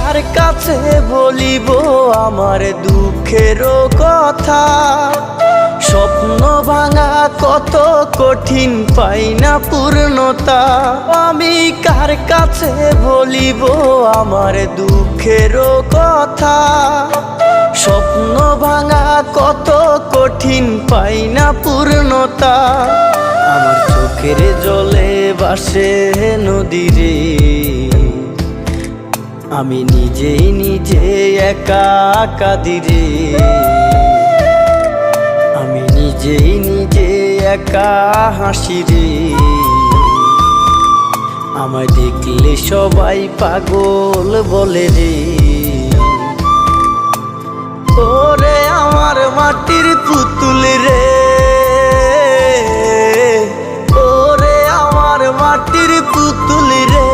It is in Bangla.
কার কাছে বলিব আমার দুঃখের কথা? স্বপ্ন ভাঙা কত কঠিন, পাই না পূর্ণতা। আমি কার কাছে বলিব আমার দুঃখের কথা? স্বপ্ন ভাঙা কত কঠিন, পাই না পূর্ণতা। আমার চোখের জলে ভাসে নদীরে, আমি নিজেই নিজে একা কাঁদিরে। আমি নিজেই নিজে একা হাসিরে। আমায় দেখলে সবাই পাগল বলে রে। ওরে আমার মাটির পুতুল রে, ওরে আমার মাটির পুতুল রে।